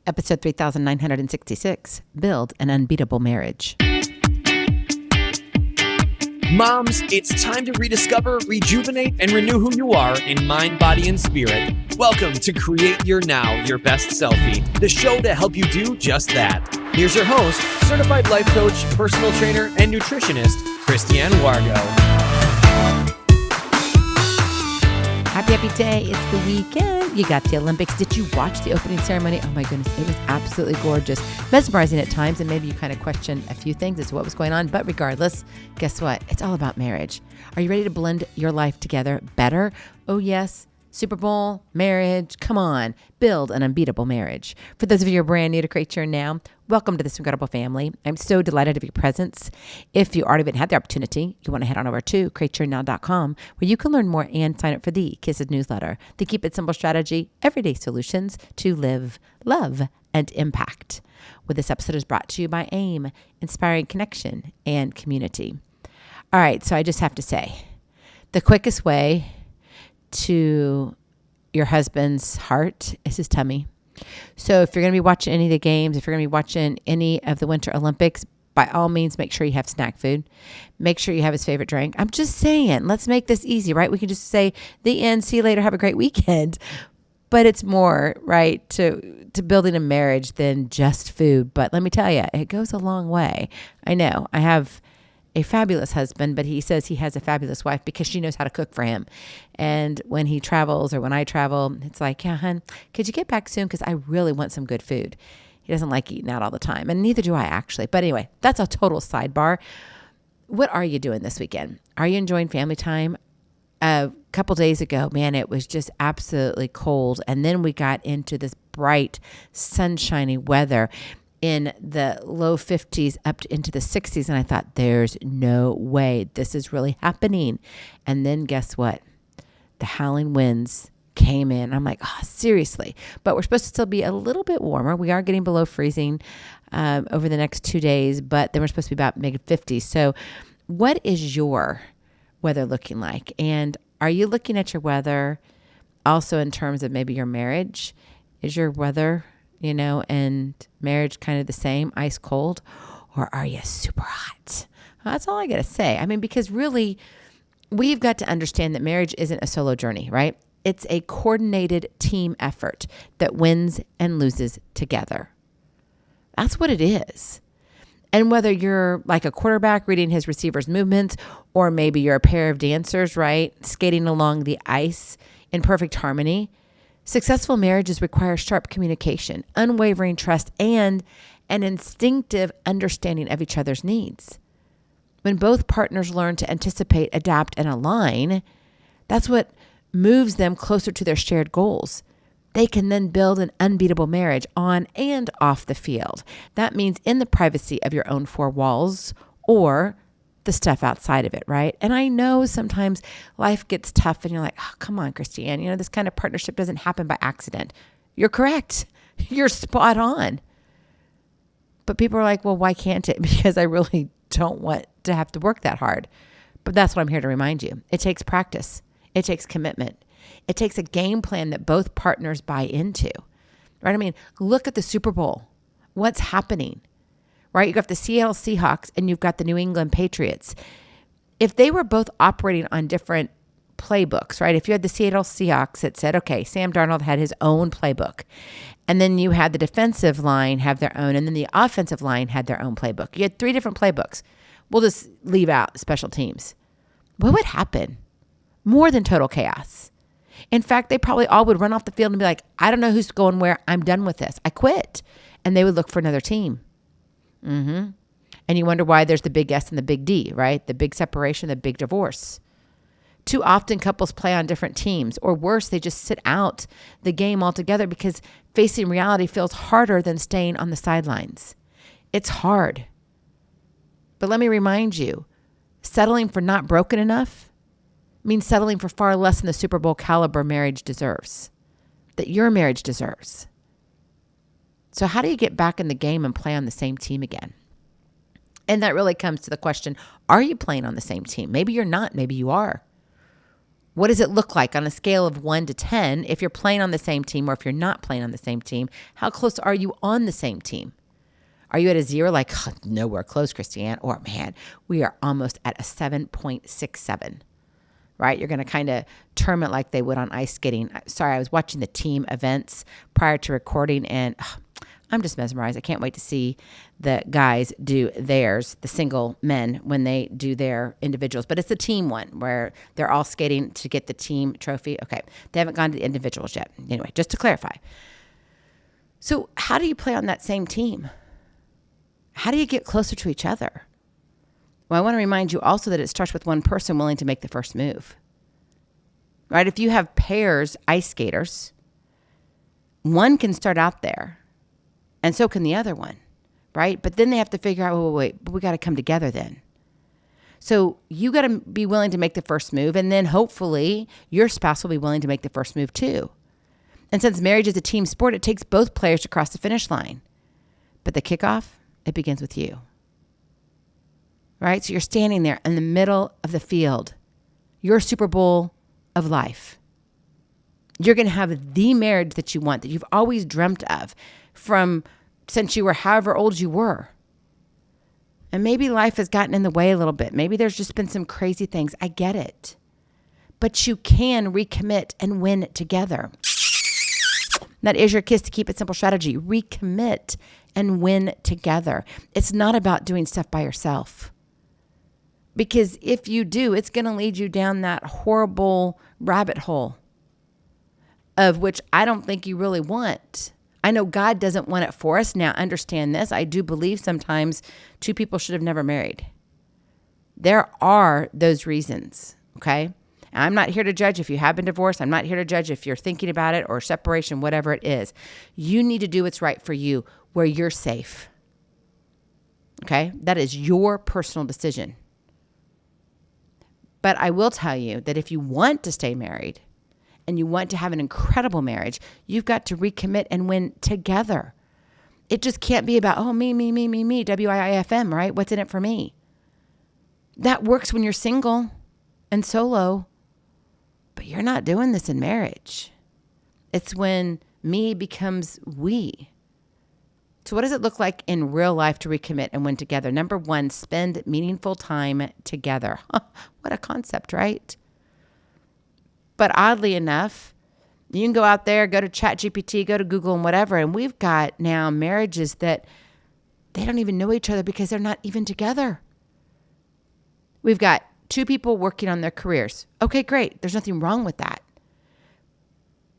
Episode 3966, Build an Unbeatable Marriage. Moms, it's time to rediscover, rejuvenate, and renew who you are in mind, body, and spirit. Welcome to Create Your Now, Your Best Selfie, the show to help you do just that. Here's your host, certified life coach, personal trainer, and nutritionist, Christiane Wargo. Happy day. It's the weekend. You got the Olympics. Did you watch the opening ceremony? Oh my goodness. It was absolutely gorgeous. Mesmerizing at times. And maybe you kind of question a few things as to what was going on. But regardless, guess what? It's all about marriage. Are you ready to blend your life together better? Oh yes. Super Bowl, marriage, come on, build an unbeatable marriage. For those of you who are brand new to Create Your Now, welcome to this incredible family. I'm so delighted of your presence. If you already haven't had the opportunity, you want to head on over to createyournow.com where you can learn more and sign up for the Kisses newsletter, the Keep It Simple strategy, everyday solutions to live, love, and impact. Well, this episode is brought to you by AIM, Inspiring Connection and Community. All right, so I just have to say, the quickest way to your husband's heart is his tummy. So if you're going to be watching any of the games, if you're going to be watching any of the Winter Olympics, by all means, make sure you have snack food. Make sure you have his favorite drink. I'm just saying, let's make this easy, right? We can just say the end, see you later, have a great weekend. But it's more, right, to building a marriage than just food. But let me tell you, it goes a long way. I know I have a fabulous husband, but he says he has a fabulous wife because she knows how to cook for him. And when he travels or when I travel, it's like, yeah, hon, could you get back soon? Because I really want some good food. He doesn't like eating out all the time. And neither do I actually. But anyway, that's a total sidebar. What are you doing this weekend? Are you enjoying family time? A couple days ago, man, it was just absolutely cold. And then we got into this bright, sunshiny weather in the low 50s up into the 60s. And I thought, there's no way this is really happening. And then guess what? The howling winds came in. I'm like, oh, seriously. But we're supposed to still be a little bit warmer. We are getting below freezing over the next 2 days, but then we're supposed to be about mid-50s. So what is your weather looking like? And are you looking at your weather also in terms of maybe your marriage? Is your weather and marriage kind of the same, ice cold, or are you super hot? Well, that's all I got to say. I mean, because really, we've got to understand that marriage isn't a solo journey, right? It's a coordinated team effort that wins and loses together. That's what it is. And whether you're like a quarterback reading his receiver's movements, or maybe you're a pair of dancers, right, skating along the ice in perfect harmony, successful marriages require sharp communication, unwavering trust, and an instinctive understanding of each other's needs. When both partners learn to anticipate, adapt, and align, that's what moves them closer to their shared goals. They can then build an unbeatable marriage on and off the field. That means in the privacy of your own four walls or the stuff outside of it, right? And I know sometimes life gets tough and you're like, oh, come on, Christiane, this kind of partnership doesn't happen by accident. You're correct. You're spot on. But people are like, well, why can't it? Because I really don't want to have to work that hard. But that's what I'm here to remind you. It takes practice. It takes commitment. It takes a game plan that both partners buy into, right? I mean, look at the Super Bowl. What's happening? Right? You've got the Seattle Seahawks and you've got the New England Patriots. If they were both operating on different playbooks, right? If you had the Seattle Seahawks that said, okay, Sam Darnold had his own playbook, and then you had the defensive line have their own, and then the offensive line had their own playbook. You had 3 different playbooks. We'll just leave out special teams. What would happen? More than total chaos. In fact, they probably all would run off the field and be like, I don't know who's going where. I'm done with this. I quit. And they would look for another team. And you wonder why there's the big S and the big D, right? The big separation, the big divorce. Too often couples play on different teams, or worse, they just sit out the game altogether because facing reality feels harder than staying on the sidelines. It's hard. But let me remind you, settling for not broken enough means settling for far less than the Super Bowl caliber marriage deserves, that your marriage deserves. So how do you get back in the game and play on the same team again? And that really comes to the question, are you playing on the same team? Maybe you're not, maybe you are. What does it look like on a scale of 1 to 10 if you're playing on the same team or if you're not playing on the same team? How close are you on the same team? Are you at a 0 like, oh, nowhere close, Christiane? Or, man, we are almost at a 7.67, right? You're going to kind of term it like they would on ice skating. Sorry, I was watching the team events prior to recording, and I'm just mesmerized. I can't wait to see the guys do theirs, the single men, when they do their individuals. But it's the team one where they're all skating to get the team trophy. Okay, they haven't gone to the individuals yet. Anyway, just to clarify. So how do you play on that same team? How do you get closer to each other? Well, I want to remind you also that it starts with one person willing to make the first move. Right? If you have pairs, ice skaters, one can start out there. And so can the other one, right? But then they have to figure out, wait, we got to come together then. So you got to be willing to make the first move. And then hopefully your spouse will be willing to make the first move too. And since marriage is a team sport, it takes both players to cross the finish line. But the kickoff, it begins with you, right? So you're standing there in the middle of the field, your Super Bowl of life. You're going to have the marriage that you want, that you've always dreamt of from since you were however old you were. And maybe life has gotten in the way a little bit. Maybe there's just been some crazy things. I get it. But you can recommit and win together. That is your kiss to keep it simple strategy. Recommit and win together. It's not about doing stuff by yourself. Because if you do, it's going to lead you down that horrible rabbit hole of which I don't think you really want. I know God doesn't want it for us. Now, understand this. I do believe sometimes two people should have never married. There are those reasons, okay? And I'm not here to judge if you have been divorced. I'm not here to judge if you're thinking about it or separation, whatever it is. You need to do what's right for you where you're safe, okay? That is your personal decision. But I will tell you that if you want to stay married, and you want to have an incredible marriage, you've got to recommit and win together. It just can't be about, me, WIIFM, right? What's in it for me? That works when you're single and solo, but you're not doing this in marriage. It's when me becomes we. So what does it look like in real life to recommit and win together? Number 1, spend meaningful time together. What a concept, right? But oddly enough, you can go out there, go to ChatGPT, go to Google and whatever, and we've got now marriages that they don't even know each other because they're not even together. We've got 2 people working on their careers. Okay, great. There's nothing wrong with that.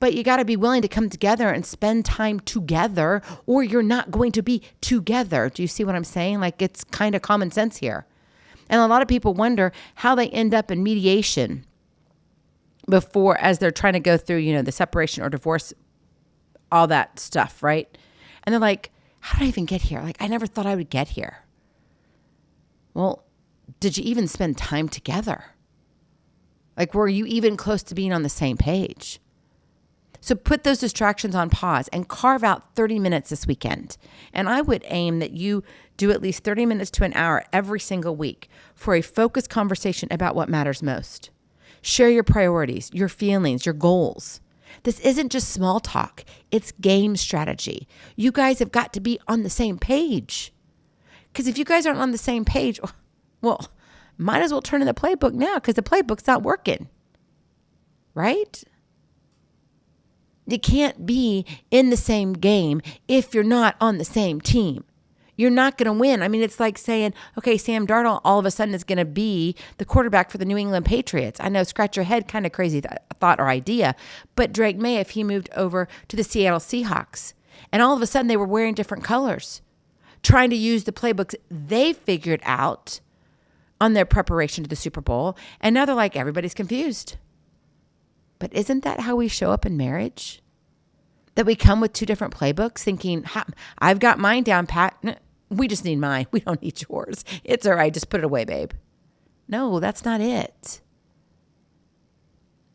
But you got to be willing to come together and spend time together, or you're not going to be together. Do you see what I'm saying? Like, it's kind of common sense here. And a lot of people wonder how they end up in mediation before, as they're trying to go through, the separation or divorce, all that stuff, right? And they're like, how did I even get here? Like, I never thought I would get here. Well, did you even spend time together? Like, were you even close to being on the same page? So put those distractions on pause and carve out 30 minutes this weekend. And I would aim that you do at least 30 minutes to an hour every single week for a focused conversation about what matters most. Share your priorities, your feelings, your goals. This isn't just small talk. It's game strategy. You guys have got to be on the same page. Because if you guys aren't on the same page, well, might as well turn in the playbook now because the playbook's not working. Right? You can't be in the same game if you're not on the same team. You're not going to win. I mean, it's like saying, okay, Sam Darnold all of a sudden is going to be the quarterback for the New England Patriots. I know, scratch your head, kind of crazy thought or idea. But Drake May, if he moved over to the Seattle Seahawks, and all of a sudden they were wearing different colors, trying to use the playbooks they figured out on their preparation to the Super Bowl. And now they're like, everybody's confused. But isn't that how we show up in marriage? That we come with 2 different playbooks thinking, I've got mine down, Pat. We just need mine. We don't need yours. It's all right. Just put it away, babe. No, that's not it.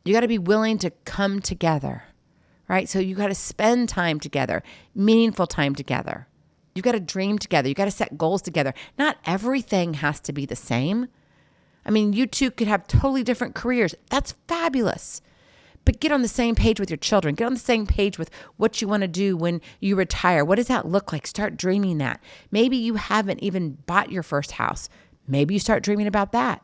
You got to be willing to come together, right? So you got to spend time together, meaningful time together. You got to dream together. You got to set goals together. Not everything has to be the same, I mean, you two could have totally different careers. That's fabulous. But get on the same page with your children. Get on the same page with what you want to do when you retire. What does that look like? Start dreaming that. Maybe you haven't even bought your first house. Maybe you start dreaming about that.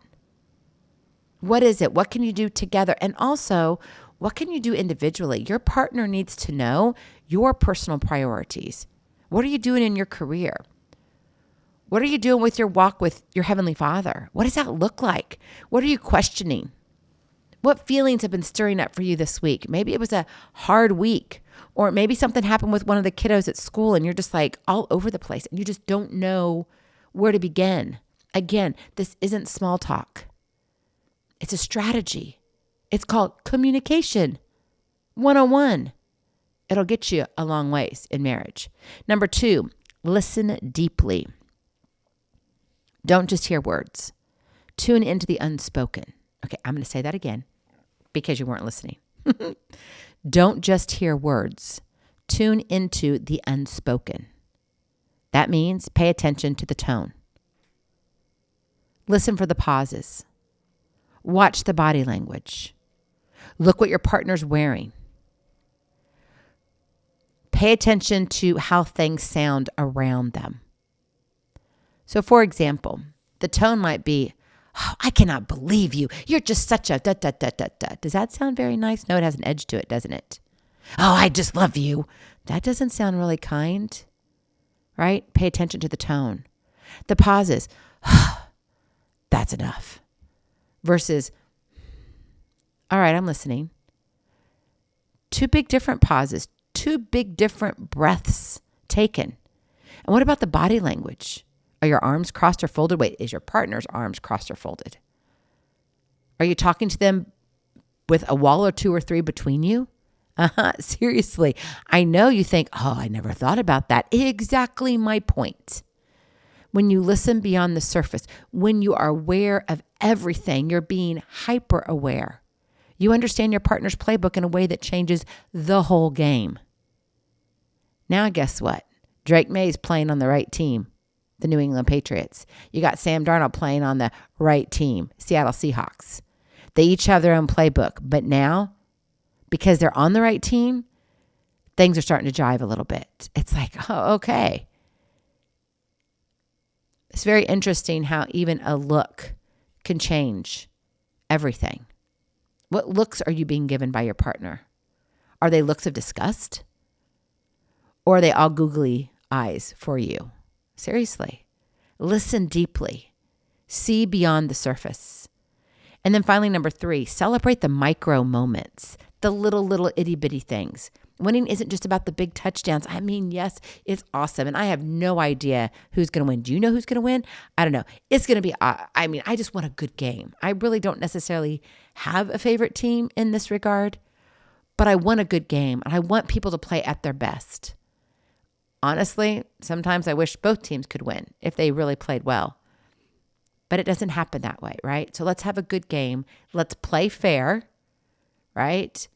What is it? What can you do together? And also, what can you do individually? Your partner needs to know your personal priorities. What are you doing in your career? What are you doing with your walk with your Heavenly Father? What does that look like? What are you questioning? What feelings have been stirring up for you this week? Maybe it was a hard week, or maybe something happened with one of the kiddos at school and you're just like all over the place and you just don't know where to begin. Again, this isn't small talk. It's a strategy. It's called communication 101. It'll get you a long ways in marriage. Number 2, listen deeply. Don't just hear words. Tune into the unspoken. Okay, I'm going to say that again because you weren't listening. Don't just hear words. Tune into the unspoken. That means pay attention to the tone. Listen for the pauses. Watch the body language. Look what your partner's wearing. Pay attention to how things sound around them. So, for example, the tone might be, "Oh, I cannot believe you. You're just such a da da da da da." Does that sound very nice? No, it has an edge to it, doesn't it? "Oh, I just love you." That doesn't sound really kind, right? Pay attention to the tone. The pauses. That's enough. Versus, "All right, I'm listening." 2 big different pauses, 2 big different breaths taken. And what about the body language? Are your arms crossed or folded? Wait, is your partner's arms crossed or folded? Are you talking to them with a wall or 2 or 3 between you? Seriously. I know you think, "Oh, I never thought about that." Exactly my point. When you listen beyond the surface, when you are aware of everything, you're being hyper aware. You understand your partner's playbook in a way that changes the whole game. Now, guess what? Drake May's playing on the right team, the New England Patriots. You got Sam Darnold playing on the right team, Seattle Seahawks. They each have their own playbook. But now, because they're on the right team, things are starting to jive a little bit. It's like, oh, okay. It's very interesting how even a look can change everything. What looks are you being given by your partner? Are they looks of disgust? Or are they all googly eyes for you? Seriously. Listen deeply. See beyond the surface. And then finally, number 3, celebrate the micro moments, the little itty bitty things. Winning isn't just about the big touchdowns. I mean, yes, it's awesome. And I have no idea who's going to win. Do you know who's going to win? I don't know. It's going to be, I just want a good game. I really don't necessarily have a favorite team in this regard, but I want a good game and I want people to play at their best. Honestly, sometimes I wish both teams could win if they really played well, but it doesn't happen that way, right? So let's have a good game. Let's play fair, right?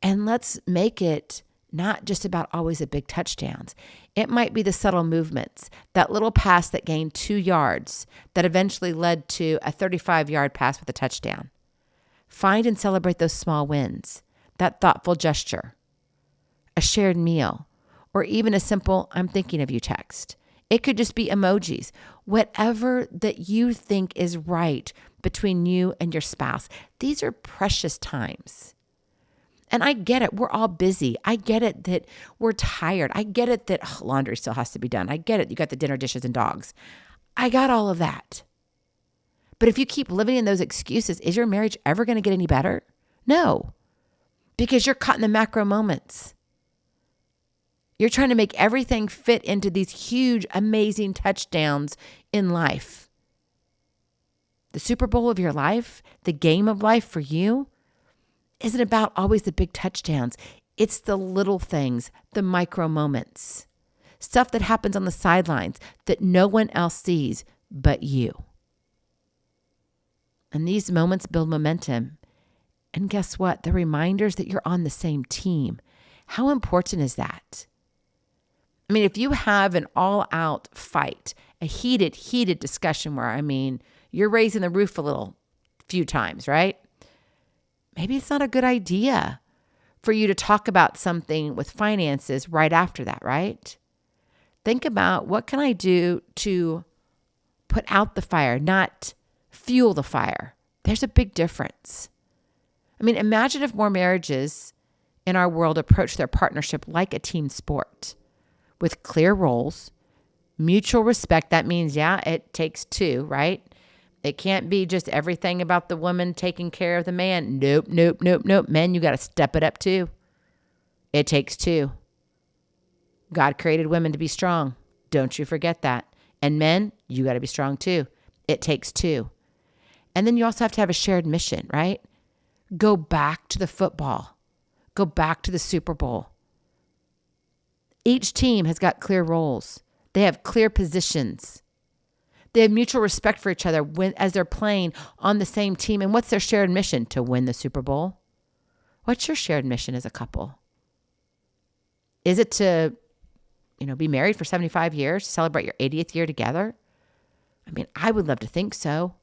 And let's make it not just about always the big touchdowns. It might be the subtle movements, that little pass that gained 2 yards that eventually led to a 35-yard pass with a touchdown. Find and celebrate those small wins, that thoughtful gesture, a shared meal, or even a simple "I'm thinking of you" text. It could just be emojis, whatever that you think is right between you and your spouse. These are precious times. And I get it. We're all busy. I get it that we're tired. I get it that laundry still has to be done. I get it. You got the dinner dishes and dogs. I got all of that. But if you keep living in those excuses, is your marriage ever going to get any better? No, because you're caught in the macro moments. You're trying to make everything fit into these huge, amazing touchdowns in life. The Super Bowl of your life, the game of life for you, isn't about always the big touchdowns. It's the little things, the micro moments, stuff that happens on the sidelines that no one else sees but you. And these moments build momentum. And guess what? They're reminders that you're on the same team. How important is that? If you have an all-out fight, a heated discussion where, You're raising the roof a few times, right? Maybe it's not a good idea for you to talk about something with finances right after that, right? Think about, what can I do to put out the fire, not fuel the fire? There's a big difference. I mean, imagine if more marriages in our world approach their partnership like a team sport with clear roles, mutual respect. That means, it takes two, right? It can't be just everything about the woman taking care of the man. Nope. Men, you got to step it up too. It takes two. God created women to be strong. Don't you forget that. And men, you got to be strong too. It takes two. And then you also have to have a shared mission, right? Go back to the football. Go back to the Super Bowl. Each team has got clear roles. They have clear positions. They have mutual respect for each other as they're playing on the same team. And what's their shared mission? To win the Super Bowl. What's your shared mission as a couple? Is it to, be married for 75 years, celebrate your 80th year together? I mean, I would love to think so.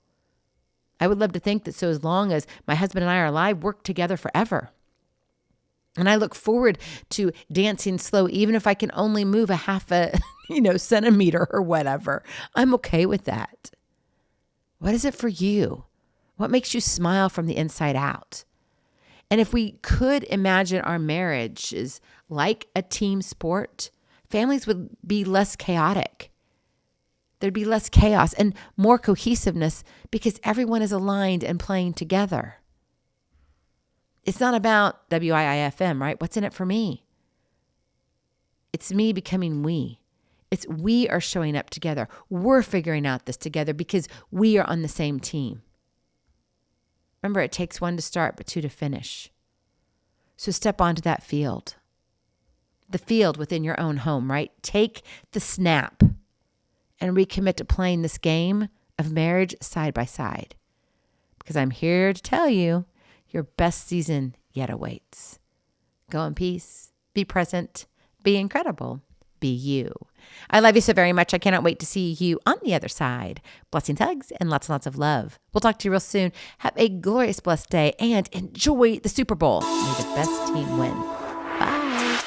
I would love to think that, so as long as my husband and I are alive, work together forever. And I look forward to dancing slow, even if I can only move a half a, centimeter or whatever. I'm okay with that. What is it for you? What makes you smile from the inside out? And if we could imagine our marriage is like a team sport, families would be less chaotic. There'd be less chaos and more cohesiveness because everyone is aligned and playing together. It's not about WIIFM, right? What's in it for me? It's me becoming we. It's we are showing up together. We're figuring out this together because we are on the same team. Remember, it takes one to start, but two to finish. So step onto that field. The field within your own home, right? Take the snap and recommit to playing this game of marriage side by side. Because I'm here to tell you, your best season yet awaits. Go in peace, be present, be incredible, be you. I love you so very much. I cannot wait to see you on the other side. Blessings, hugs, and lots and lots of love. We'll talk to you real soon. Have a glorious, blessed day and enjoy the Super Bowl. May the best team win. Bye.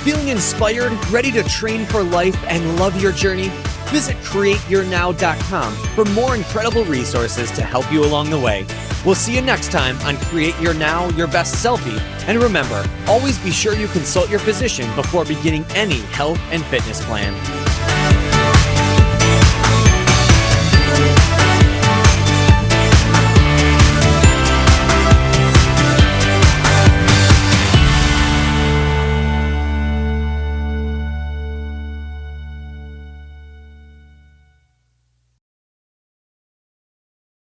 Feeling inspired, ready to train for life and love your journey? Visit createyournow.com for more incredible resources to help you along the way. We'll see you next time on Create Your Now, Your Best Selfie. And remember, always be sure you consult your physician before beginning any health and fitness plan.